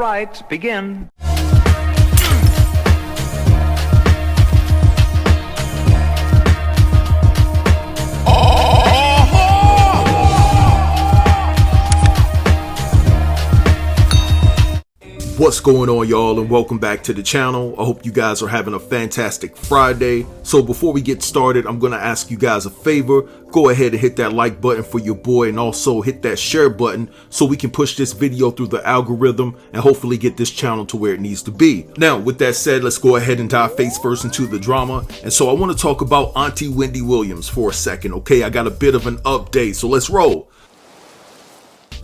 right, begin. What's going on, y'all, and welcome back to the channel. I hope you guys are having a fantastic Friday. So before we get started, I'm going to ask you guys a favor. Go ahead and hit that like button for your boy, and also hit that share button so we can push this video through the algorithm and hopefully get this channel to where it needs to be. Now, with that said, let's go ahead and dive face first into the drama. And so I want to talk about Auntie Wendy Williams for a second, okay? I got a bit of an update, so let's roll.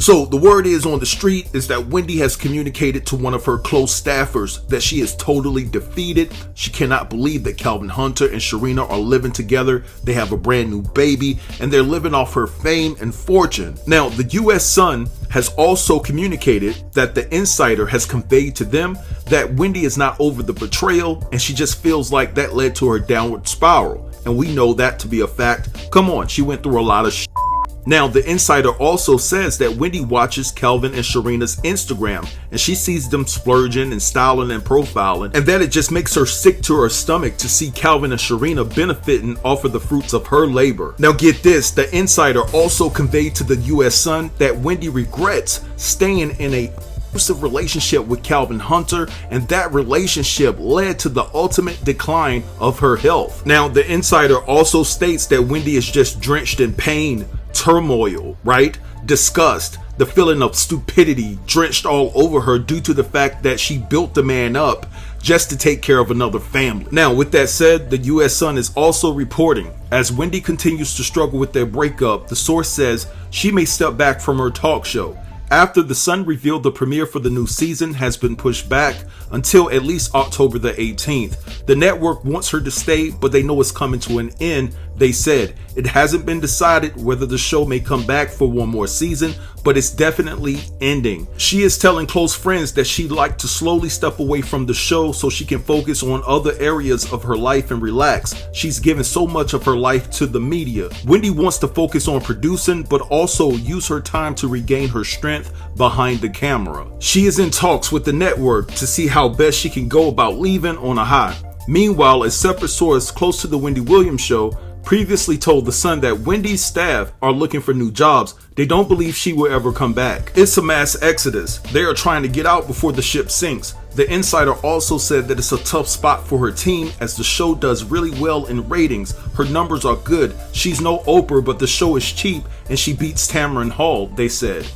So the word is on the street is that Wendy has communicated to one of her close staffers that she is totally defeated. She cannot believe that Kelvin Hunter and Sharina are living together. They have a brand new baby and they're living off her fame and fortune. Now, the US Sun has also communicated that the insider has conveyed to them that Wendy is not over the betrayal and she just feels like that led to her downward spiral. And we know that to be a fact. Come on, she went through a lot of shit. Now, the insider also says that Wendy watches Kelvin and Sharina's Instagram and she sees them splurging and styling and profiling, and that it just makes her sick to her stomach to see Kelvin and Sharina benefiting off of the fruits of her labor. Now get this, the insider also conveyed to the US Sun that Wendy regrets staying in a abusive relationship with Kelvin Hunter, and that relationship led to the ultimate decline of her health. Now, the insider also states that Wendy is just drenched in pain, turmoil, right? Disgust, the feeling of stupidity drenched all over her due to the fact that she built the man up just to take care of another family. Now, with that said, the US Sun is also reporting as Wendy continues to struggle with their breakup, the source says she may step back from her talk show. After the Sun revealed the premiere for the new season has been pushed back until at least October the 18th. The network wants her to stay, but they know it's coming to an end. They said it hasn't been decided whether the show may come back for one more season, but it's definitely ending. She is telling close friends that she'd like to slowly step away from the show so she can focus on other areas of her life and relax. She's given so much of her life to the media. Wendy wants to focus on producing, but also use her time to regain her strength behind the camera. She is in talks with the network to see how best she can go about leaving on a high. Meanwhile, a separate source close to the Wendy Williams show previously told the Sun that Wendy's staff are looking for new jobs. They don't believe she will ever come back. It's a mass exodus. They are trying to get out before the ship sinks. The insider also said that it's a tough spot for her team as the show does really well in ratings. Her numbers are good. She's no Oprah, but the show is cheap and she beats Tamron Hall, they said.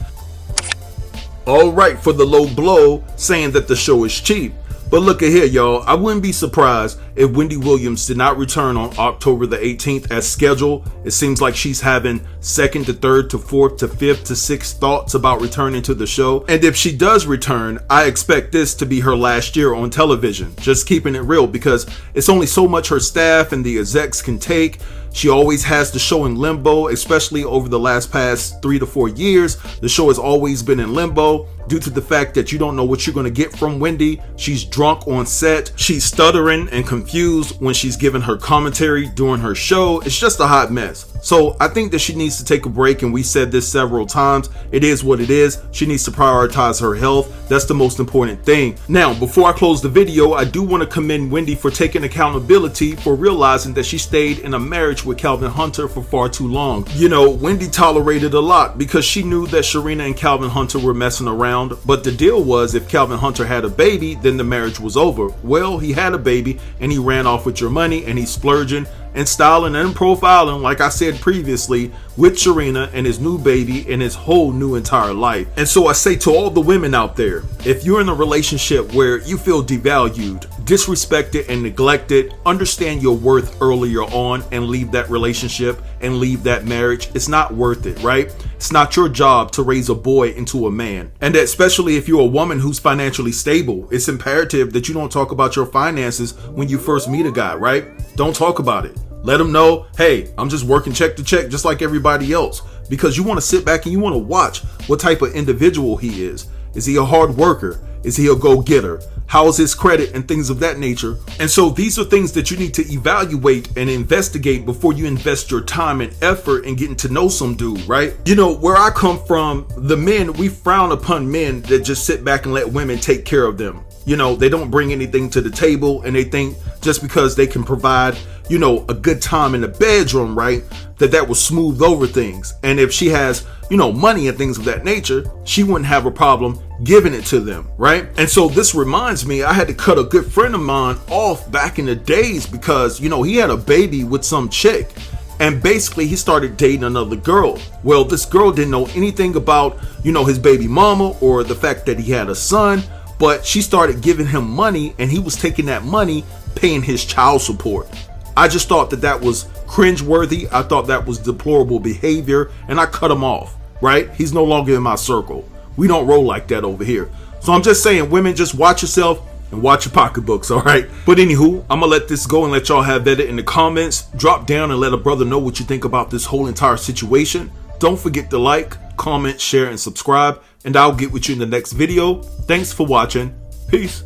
Alright for the low blow, saying that the show is cheap. But look at here, y'all. I wouldn't be surprised if Wendy Williams did not return on October the 18th as scheduled. It seems like she's having second to third to fourth to fifth to sixth thoughts about returning to the show. And if she does return, I expect this to be her last year on television. Just keeping it real, because it's only so much her staff and the execs can take. She always has the show in limbo, especially over the past 3 to 4 years. The show has always been in limbo due to the fact that you don't know what you're going to get from Wendy. She's drunk on set. She's stuttering and confused when she's giving her commentary during her show. It's just a hot mess. So I think that she needs to take a break, and we said this several times. It is what it is. She needs to prioritize her health. That's the most important thing. Now, before I close the video, I do want to commend Wendy for taking accountability for realizing that she stayed in a marriage with Kelvin Hunter for far too long. You know, Wendy tolerated a lot because she knew that Sharina and Kelvin Hunter were messing around, but the deal was if Kelvin Hunter had a baby, then the marriage was over. Well, he had a baby and he ran off with your money and he's splurging and styling and profiling, like I said previously, with Sharina and his new baby and his whole new entire life. And so I say to all the women out there, if you're in a relationship where you feel devalued, disrespected and neglected, understand your worth earlier on and leave that relationship and leave that marriage. It's not worth it, right? It's not your job to raise a boy into a man. And especially if you're a woman who's financially stable, it's imperative that you don't talk about your finances when you first meet a guy, right? Don't talk about it. Let him know, hey, I'm just working check to check just like everybody else, because you want to sit back and you want to watch what type of individual he is. Is he a hard worker? Is he a go-getter? How is his credit and things of that nature? And so these are things that you need to evaluate and investigate before you invest your time and effort in getting to know some dude, right? You know, where I come from, the men, we frown upon men that just sit back and let women take care of them. You know, they don't bring anything to the table, and they think just because they can provide, you know, a good time in the bedroom, right, that will smooth over things. And if she has, you know, money and things of that nature, she wouldn't have a problem giving it to them, right? And so this reminds me, I had to cut a good friend of mine off back in the days because, you know, he had a baby with some chick. And basically he started dating another girl. Well, this girl didn't know anything about, you know, his baby mama or the fact that he had a son. But she started giving him money, and he was taking that money, paying his child support. I just thought that was cringeworthy. I thought that was deplorable behavior, and I cut him off, right? He's no longer in my circle. We don't roll like that over here. So I'm just saying, women, just watch yourself and watch your pocketbooks, all right? But anywho, I'm gonna let this go and let y'all have at it in the comments. Drop down and let a brother know what you think about this whole entire situation. Don't forget to like, comment, share, and subscribe, and I'll get with you in the next video. Thanks for watching. Peace.